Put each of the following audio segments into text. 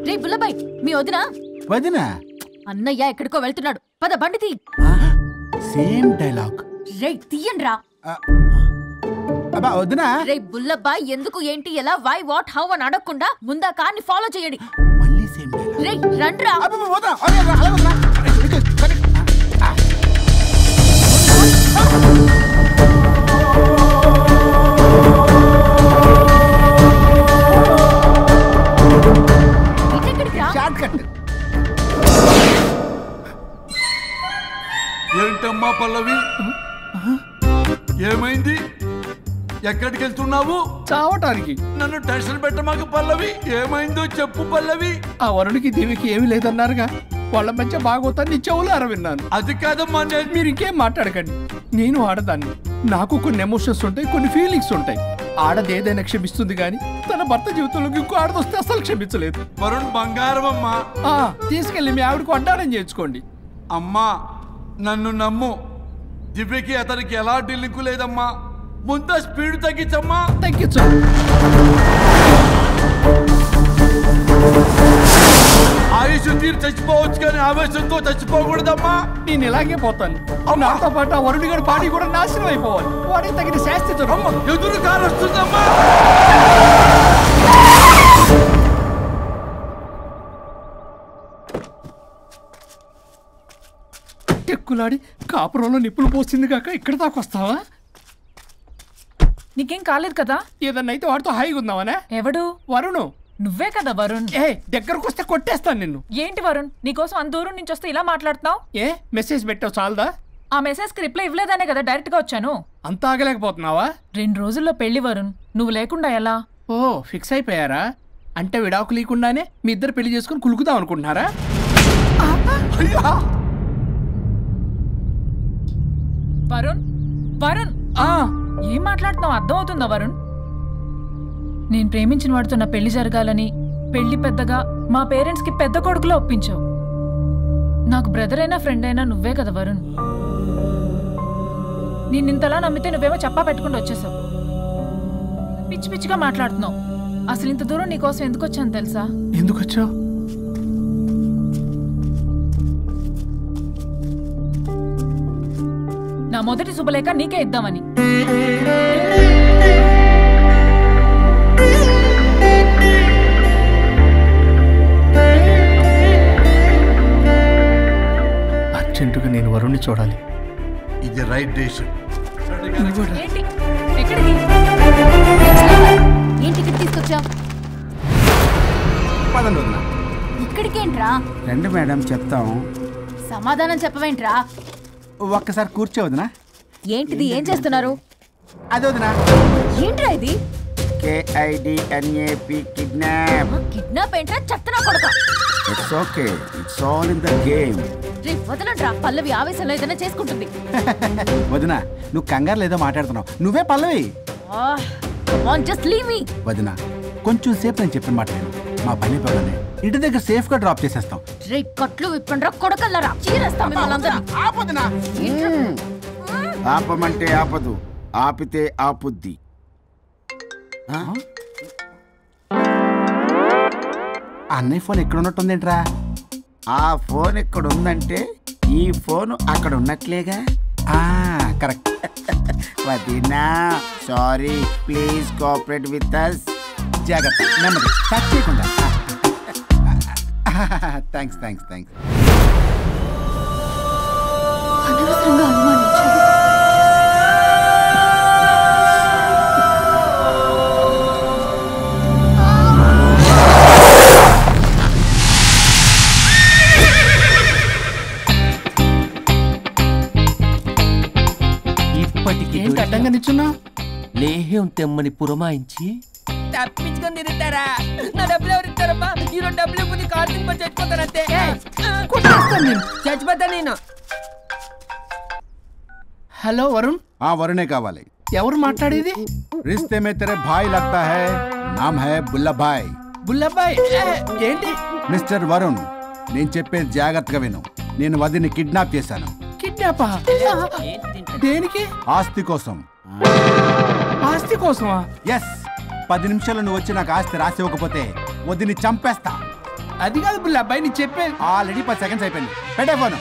రే బుల్లబాయ్, మీ వదినా వదినా అన్నయ్య ఎక్కడికో వెళ్తున్నాడు, పద బండి తీ. Same dialogue. రే తీయండ్రా. అబ్బా వదినా. రే బుల్లబాయ్, ఎందుకు ఏంటి ఎలా వై వాట్ హౌ అని అడగకుండా ముందా కార్ని ఫాలో చేయండి. మళ్ళీ సేమ్ డైలాగ్. రే రండ్రా. ఏంటమ్మా పల్లవి, ఏమైంది? ఎక్కడికి వెళ్తున్నావు? చావటానికి. నన్ను టెన్షన్ పెట్టమాకు పల్లవి. ఏమైందో చెప్పు పల్లవి. ఆ వరుడికి దేవికి ఏమీ లేదన్నారుగా, వాళ్ళ మధ్య బాగోతాన్ని చెవులు అరవిన్నాను. అది కాదమ్మా. మీరు ఇంకేం మాట్లాడకండి. నేను ఆడదాన్ని, నాకు కొన్ని ఎమోషన్స్ ఉంటాయి, కొన్ని ఫీలింగ్స్ ఉంటాయి. ఆడది ఏదైనా క్షమిస్తుంది గాని తన భర్త జీవితంలోకి ఇంకో ఆడదొస్తే అసలు క్షమించలేదు. వరుణ్ బంగారం అమ్మా. తీసుకెళ్ళి మీ ఆవిడకు అడ్డానం చేయించుకోండి. అమ్మా నన్ను నమ్ము, దివ్యకి అతనికి ఎలాంటి లింకు లేదమ్మా. ముందు స్పీడ్ తగ్గించమ్మా. తగ్గించు. ఆయుష్ తీరు చచ్చిపోవచ్చు కానీ ఆవేశంతో చచ్చిపోకూడదమ్మా. నేను ఇలాగే పోతాను. నాతో పాటు ఆ వరుడి గారి బాడీ కూడా నాశనం అయిపోవాలి. వాడికి తగిన శాస్తి ఎదురు కారు వస్తుందమ్మా. ఎక్కులాడి కాపురంలో నిప్పులు పోసింది కాక ఇక్కడ దాకా వస్తావా? నీకేం కాలేదు కదా? ఏదన్నా అయితే వాడితో హాయిగా ఉందామనే. ఎవడు? వరుణు. నువ్వే కదా వరుణ్. దగ్గరకు వస్తే కొట్టేస్తాను నిన్ను. ఏంటి వరుణ్, నీకోసం అంత దూరం నుంచి వస్తే ఇలా మాట్లాడుతున్నావు? మెసేజ్ పెట్టావు చాలదా? ఆ మెసేజ్ కి రిప్లై ఇవ్వలేదనే కదా డైరెక్ట్ గా వచ్చాను. అంత ఆగలేకపోతున్నావా? 2 రోజుల్లో పెళ్లి వరుణ్, నువ్వు లేకుండా ఎలా? ఫిక్స్ అయిపోయారా? అంటే విడాకు లేకుండానే మీ ఇద్దరు పెళ్లి చేసుకుని కులుకుదాం అనుకుంటున్నారా? వరుణ్ వరుణ్ ఏం మాట్లాడుతున్నావు? అర్థం అవుతుందా వరుణ్? నేను ప్రేమించిన వాడితో నా పెళ్లి జరగాలని పెళ్లి పెద్దగా మా పేరెంట్స్ కి పెద్ద కొడుకులో ఒప్పించావు. నాకు బ్రదర్ అయినా ఫ్రెండ్ అయినా నువ్వే కదా వరుణ్. నిన్నింతలా నమ్మితే నువ్వేమో చెప్పా పెట్టుకుంటూ వచ్చేసావు. పిచ్చి పిచ్చిగా మాట్లాడుతున్నావు. అసలు ఇంత దూరం నీకోసం ఎందుకు వచ్చాను తెలుసా? ఎందుకు వచ్చావు? నా మొదటి శుభలేఖ నీకే ఇద్దామని. అర్జెంటుగా నేను వరుణ్ణి చూడాలి. ఇది రైట్ డెసిషన్. ఏంటి? ఎక్కడికి? ఏంటి ఇక్కడ తీసుకొచ్చావు? ఇక్కడికేంట్రా? రండి మేడం చెప్తాం. సమాధానం చెప్పవేంట్రా? ఒక్కసారి కూర్చో వదినా. ఏంటిది? ఏం చేస్తున్నారు? అది వదినా. ఏంట్రా ఇది? KIDNAP kidnap. కిడ్నాప్ ఏంట్రా చెత్తనా కొడుక? It's okay, it's all in the game. రే వదలండ్రా, పల్లవి ఆవేశంలో ఏదైనా చేసుకుంటుంది. వదినా నువ్వు కంగారు లేదో మాట్లాడుతున్నావు. నువ్వే పల్లవి. Just leave me. వదినా కొంచెం సేపు నేను చెప్పిన మాట నేను. మా పని పగలనే ఇంటి దగ్గర సేఫ్ గా డ్రాప్ చేసేస్తాం. రే కట్లు విప్పండ్రా కొడకల్లరా, చీరేస్తాం మిమ్మల్ని. ఆపొదినా. ఆపమంటే ఆపదు, ఆపితే ఆపుద్ది. అన్నయ్య ఫోన్ ఎక్కడ ఉన్నట్టుందేంట్రా? ఆ ఫోన్ ఎక్కడ ఉందంటే ఈ ఫోన్ అక్కడ ఉన్నట్లేగా. కరెక్ట్. వదినా sorry, please cooperate with us. జాగ్రత్త, నెమ్మది, టచ్ చేయకుండా. Thanks thanks thanks. అనవసరంగా అనుమానించాను. ఏంటి అడ్డంగా నిచ్చున్నా? లేహ్యం తెమ్మని పురమాయించి తప్పించుకొని తిరుగుతారా? నా డబ్బులు ఎవరు ఇస్తారమ్మా? ఈరోజు డబ్బులు కొన్ని కార్తీక్ పని చచ్చిపోతానంతే. చచ్చిపోతా నేను. హలో వరుణ్. వరుణే కావాలి. ఎవరు మాట్లాడేది? रिश्ते में तेरे भाई लगता है, नाम है बुल्लभाई. బుల్లబ్బాయ్ ఏంటి? మిస్టర్ వరుణ్, నేను చెప్పేది జాగ్రత్తగా విను. నేను వదిని కిడ్నాప్ చేశాను. కిడ్నాపా? దేనికి? ఆస్తి కోసం. ఆస్తి కోసమా? ఎస్. 10 నిమిషాలు నువ్వు వచ్చి నాకు ఆస్తి రాసి ఇవ్వకపోతే వదిని చంపేస్తా. అది కాదు బుల్ల అబ్బాయి నీ చెప్పే ఆల్రెడీ 10 సెకండ్స్ అయిపోయింది. పెట్టే ఫోన్.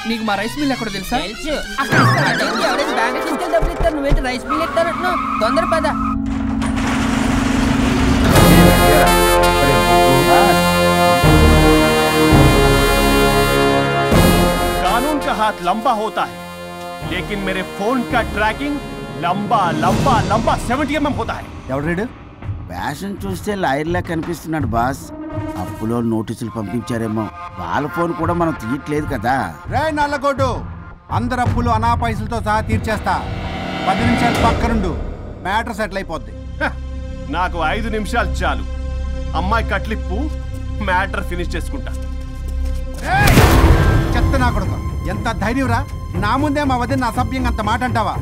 నీకు మా రైస్ మిల్ ఎక్కడో తెలుసా? తెలుసు. ఎవరైనా బ్యాంక్ తీసుకెళ్ళి డబ్బులు ఇస్తారు, నువ్వేంటి రైస్ మిల్ ఇస్తారంటున్నావు? తొందర పద. कानून का हाथ लंबा होता है, लेकिन मेरे फोन का ट्रैकिंग लंबा लंबा लंबा 70 mm होता है. ఎవడు ఫ్యాషన్ చూస్తే లాయర్లా కనిపిస్తున్నాడు బాస్. అప్పులో నోటీసులు పంపించారేమో, వాళ్ళ ఫోన్ కూడా మనం తీయట్లేదు కదా. రే నల్లకోటు, అందరు అప్పులు అనా పైసలతో సహా తీర్చేస్తా. 10 నిమిషాలు పక్కనుండు, మ్యాటర్ సెటిల్ అయిపోద్ది. నాకు 5 నిమిషాలు చాలు. అమ్మాయి కట్లిప్పు, మ్యాటర్ ఫినిష్ చేసుకుంటా. చెత్త నా కొడుకు, ఎంత ధైర్యంరా! నా ముందే మా వదిన అసభ్యంగా అంత మాట అంటావా?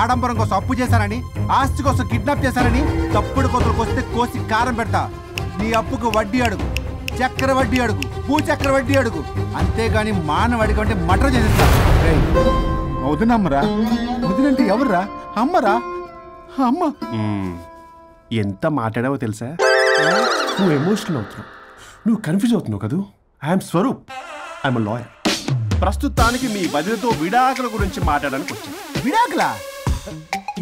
ఆడంబరం కోసం అప్పు చేశారని, ఆస్తి కోసం కిడ్నాప్ చేశారని తప్పుడు కొతులకు వస్తే కోసి కారం పెడతా. నీ అప్పుకు వడ్డీ అడుగు, చక్కెర వడ్డీ అడుగు, భూచక్ర వడ్డీ అడుగు, అంతేగాని మానవ అడిగంటే మటర్ చేసేస్తా. వదినమ్మరా? వదినంటే ఎవర్రా? అమ్మరా? అమ్మ. ఎంత మాట్లాడావో తెలుసా? నువ్వు ఎమోషనల్ అవుతున్నావు, నువ్వు కన్ఫ్యూజ్ అవుతున్నావు కదూ. I'm Swaroop, I'm lawyer. ప్రస్తుతానికి మీ వదినతో విడాకుల గురించి మాట్లాడడానికి వచ్చాను. విడాకులా?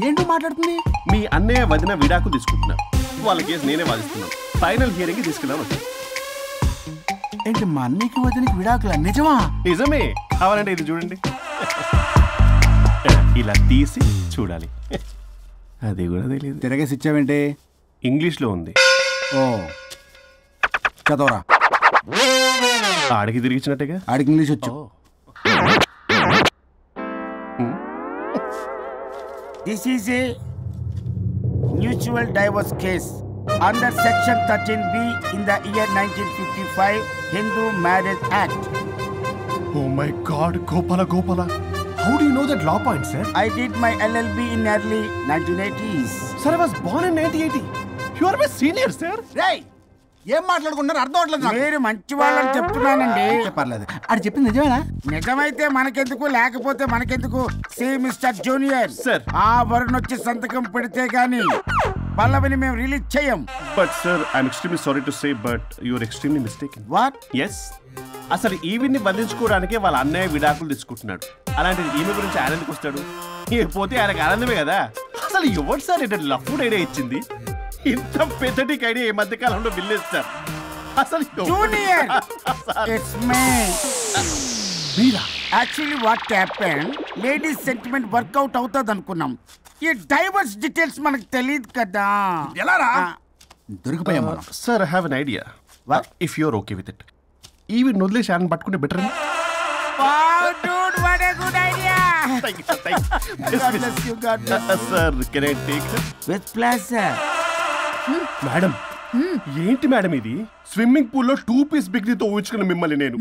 ఏంటో మాట్లాడుతుంది? మీ అన్నయ్య వదిన విడాకులు తీసుకుంటున్నారు. వాళ్ళ కేసు నేనే వాదిస్తున్నాను. ఫైనల్ హియరింగ్ తీసుకెళ్ళాను వచ్చాను. ఏంటి మా అన్నయ్యకి వదినకి విడాకులా? నిజమా? నిజమే. కావాలంటే ఇది చూడండి, ఇలా తీసి చూడాలి. అది కూడా తెలియదు. తిరగేసి ఇచ్చావేంటి? ఇంగ్లీష్లో ఉంది. ఓ చదవరా. ఆడికి తిరిగిచ్చినట్టుగా. ఆడికి ఇంగ్లీష్ వచ్చు. This is a mutual divorce case under section 13B in the year 1955 Hindu Marriage Act. Oh my God, Gopala. How do you know that law point, sir? I did my LLB in early 1980s. Sir, I was born in 1980. You are my senior, sir. Right. ఏం మాట్లాడుకుంటున్నారు అర్థం అవట్లేదు. మీరు మంచి వాళ్ళని చెప్తున్నానండి. పర్లేదు. అది చెప్పింది నిజమేనా? నిజమైతే మనకెందుకు, లేకపోతే మనకెందుకు? సి మిస్టర్ జూనియర్ సార్, ఆ వరుణ్ వచ్చి సంతకం పెడితే గానీ పల్లవిని మేము రిలీజ్ చేయం. But sir, I'm extremely sorry to say, but you are extremely mistaken. What? Yes, అసలు ఈవిడ్ని బంధించుకోవడానికే వాళ్ళ అన్నయ్య విడాకులు తీసుకుంటున్నాడు. అలాంటిది ఈమె గురించి ఆయన ఎందుకు వస్తాడు? పోతే ఆయనకు ఆనందమే కదా. అసలు ఎవరు సార్ ఏంటంటే లఫ్డ్ ఐడియా ఇచ్చింది? ఇంత పెద్దటికి ఐడియా ఈ మధ్య కాలంలో విల్లేస్తారు. అసలు జూనియర్, ఇట్స్ మీ. మీరా? Actually what happen, ladies sentiment work out అవుతుంది అనుకున్నాం. ఈ డైవర్స్ డీటెయిల్స్ మనకు తెలియదు కదా. ఎలా రా దొరికిపోయాం మనం. Sir, I have an idea. If you're okay with it, ఈవిడ్ని వదిలేసి ఆయన పట్టుకుంటే better. Sir, can I take with pleasure. Madam, ఏంటి మేడం ఇది? స్విమ్మింగ్ పూల్ లో 2 పీస్ బిగ్నీతో ఊహించుకున్న మిమ్మల్ని నేను.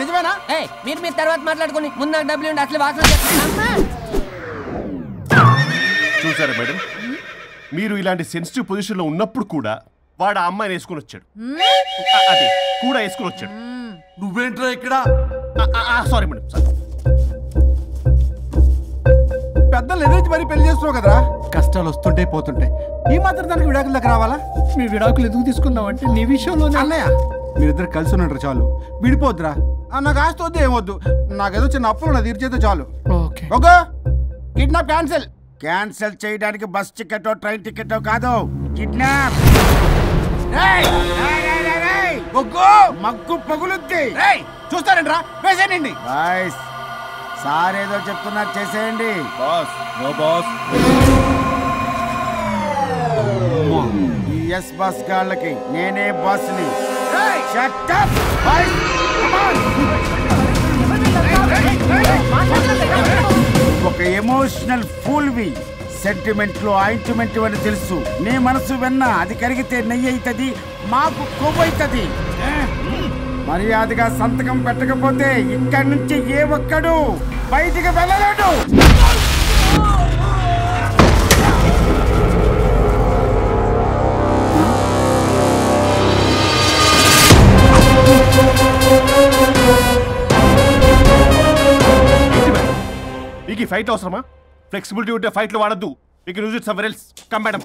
నిజమేనా? మీరు తర్వాత మాట్లాడుకుని ముందు నాకు డబ్బులు ఉండి అసలు వాసన. చూసారా మేడం, మీరు ఇలాంటి సెన్సిటివ్ పొజిషన్ లో ఉన్నప్పుడు కూడా వాడు ఆ అమ్మాయిని వేసుకుని వచ్చాడు. అదే కూడా వేసుకుని వచ్చాడు. నువ్వేంట్రా ఇక్కడ? Sorry madam, sorry. పెద్దలు ఎదురు మరి పెళ్లి చేస్తున్నావు కదరా. కష్టాలు వస్తుంటే పోతుంటాయి, ఈ మాత్రం దానికి విడాకుల దగ్గర రావాలా? మీ విడాకులు ఎందుకు తీసుకున్నావు అంటే నీ విషయంలోనే. అన్నయ్య, మీరిద్దరు కలిసి ఉన్నట్టు చాలు, విడిపోద్దురా. నాకు ఆస్తి వద్దు, ఏమొద్దు. నాకేదో చిన్న అప్పులు నా తీర్చేతో చాలు. Okay okay, kidnap cancel. Cancel చేయడానికి బస్ టికెటో ట్రైన్ టికెటో కాదు, కిడ్నాప్. మగ్గు పగులుద్ది. చూస్తారంట్రా, వేసేయండి. బాయ్స్, సార్ ఏదో చెప్తున్నారు, చేసేయండి. Boss, no boss. ఈ ఎస్ బాస్ గాళ్ళకి నేనే బాస్ని. Shut up boys, come on. ఒక ఎమోషనల్ ఫూల్వి. సెంటిమెంట్ లో ఆయింట్మెంట్ అని తెలుసు. నీ మనసు వెన్న, అది కరిగితే నెయ్యి అవుతుంది, మాకు కొవ్వు అవుతుంది. మర్యాదగా సంతకం పెట్టకపోతే ఇక్కడి నుంచి ఏ ఒక్కడు బయటికి వెళ్ళలేడు. మీకు ఈ ఫైట్ అవసరమా? ఫ్లెక్సిబిలిటీ ఉంటే ఫైట్లు వాడద్దు. You can use it somewhere else. Come madam.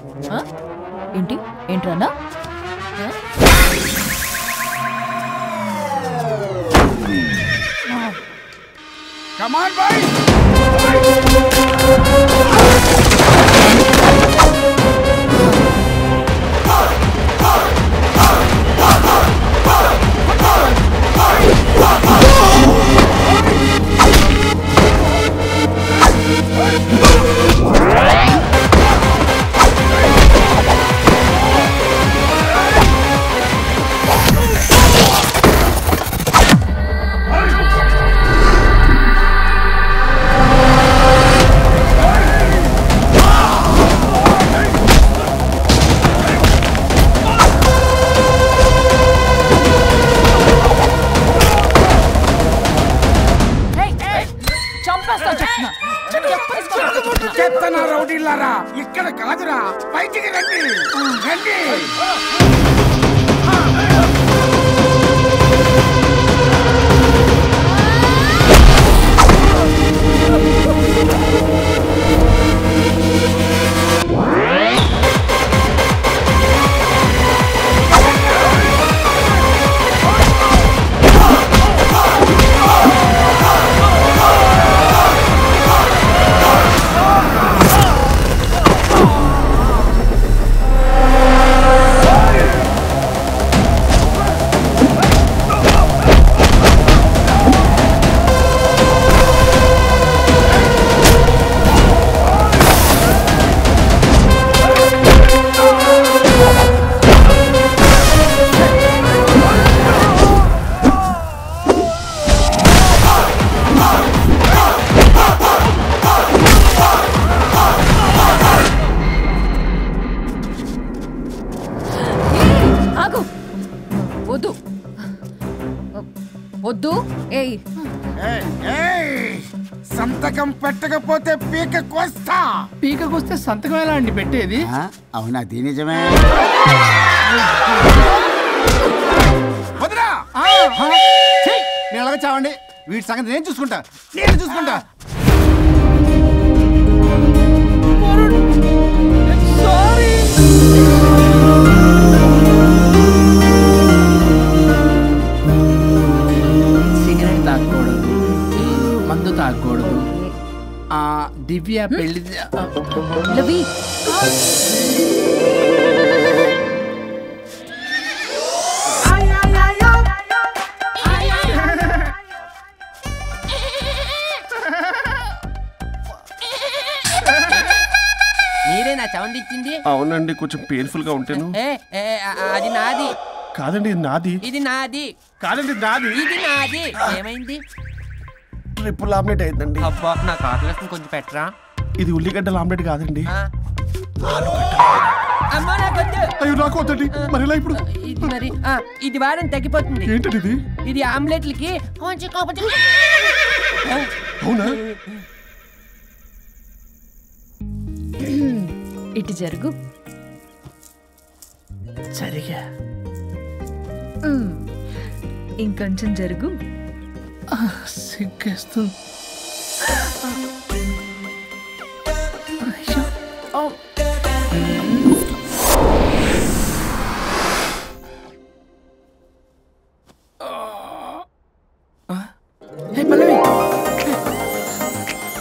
ఏంట్రన్నా? Come on boy. చెప్తానా రౌడీలారా, ఇక్కడ కాదురా, బయటికి రండి రండి. వద్దు. సంతకం పెట్టకపోతే పీక కోస్తా. పీకకొస్తే సంతకం ఎలా అండి పెట్టేది? అవునా? అది నిజమే. వదినా నేను ఎలాగ చావండి. వీటి సంగతి నేను చూసుకుంటా. సిగరెట్ తాగకూడదు, మందు తాగకూడదు. దివ్య పెళ్లి లవి మీరేనా సౌండ్ ఇచ్చింది? అవునండి, కొంచెం పెయిన్ఫుల్ గా ఉంటాను. అది నాది కాదండి, ఇది నాది. ఇది నాది కాదండి, నాది. ఇది నాది. ఏమైంది? ట్రిపుల్ ఆమ్లెట్ అయిందండి. అబ్బా, నాకు ఆకలిస్తుంది, కొంచెం పెట్టరా. ఇది ఉల్లిగడ్డల ఆమ్లెట్ కాదండి. అమ్మా నాకొద్దు. అయ్యో నాకు వద్దండి. మరి ఇలా ఇప్పుడు ఇది మరి ఇది వారం తగ్గిపోతుంది. ఏంటది ఇది? ఇది ఆమ్లెట్లకి కొంచెం అవునా? ఇటు జరుగు. సరిగా ఇంకొంచెం జరుగు. సిగ్గేస్తుంది.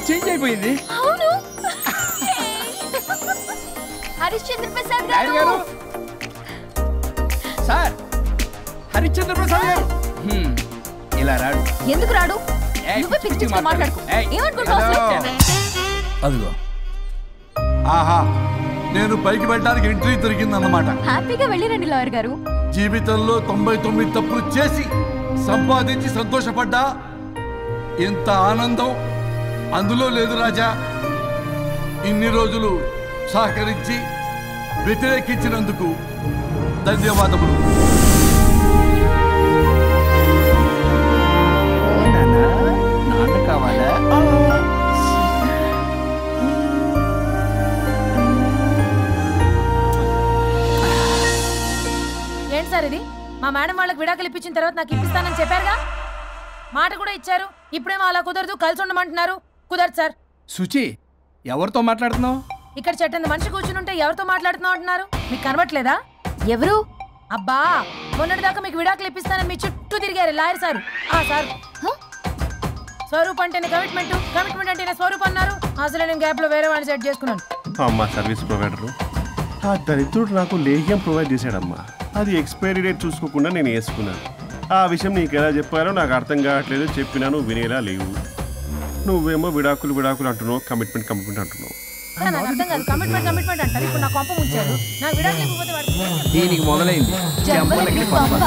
చేంజ్ అయిపోయింది. అవును. హరిశ్చంద్ర ప్రసాద్ గారు. సార్, హరిశ్చంద్ర ప్రసాద్ గారు ఇలా రాడు. ఎందుకు రాడు? నువ్వే పిచ్చి మాట్లాడుకో. ఏమనుకుంటావు? అదిగో, ఆహా, నేను పైకి వెళ్ళడానికి ఎంట్రీ దొరికిందన్నమాట. హ్యాపీగా వెళ్ళిరండి లాయర్ గారు. జీవితంలో 99 తప్పులు చేసి సంపాదించి సంతోషపడ్డా ఇంత ఆనందం అందులో లేదు రాజా. ఇన్ని రోజులు సహకరించి వ్యతిరేకించినందుకు ధన్యవాదములు. నాన్న కావాలా? ఏంటి సార్ ఇది? మా మేడం వాళ్ళకి విడాకులు ఇప్పించిన తర్వాత నాకు ఇప్పిస్తానని చెప్పారుగా, మాట కూడా ఇచ్చారు. ఇప్పుడేమో అలా కుదరదు, కలిసి ఉండమంటున్నారు. కుదరదు సార్, సుచి ఎవరితో మాట్లాడుతున్నావు? ఇక్కడ చెట్టంత మనిషి కూర్చుని ఉంటే ఎవరితో మాట్లాడుతున్నావు అంటున్నారు? మీకు కనబట్లేదా? ఎవరు? అబ్బా మొన్నటిదాకా మీకు విడాకులు ఇప్పిస్తానని మీ చుట్టూ తిరిగారు లాయర్ సార్. సార్ స్వరూప్ అంటేనే కమిట్మెంట్, కమిట్మెంట్ అంటేనే స్వరూప్ అన్నారు. అసలు నేను గ్యాప్ లో వేరే వాడిని సెట్ చేసుకున్నాను. అమ్మా సర్వీస్ ప్రొవైడరు ఆ దరిద్రుడు నాకు లేహ్యం ప్రొవైడ్ చేశాడమ్మా. అది ఎక్స్పైరీ డేట్ చూసుకోకుండా నేను వేసుకున్నాను. ఆ విషయం నీకు ఎలా చెప్పారో నాకు అర్థం కావట్లేదు. చెప్పినాను వినేలా లేవు. నువ్వేమో విడాకులు విడాకులు అంటున్నావు, కమిట్మెంట్ కమిట్మెంట్ అంటున్నావు. నాకు అర్థం కాదు. కమిట్మెంట్ కమిట్మెంట్ అంటారు. ఇప్పుడు నా కొంప ముంచారు. నాకు విడాకులు ఇవ్వకపోతే వాడికి దీనికి మొదలైంది జంబలకి పంప.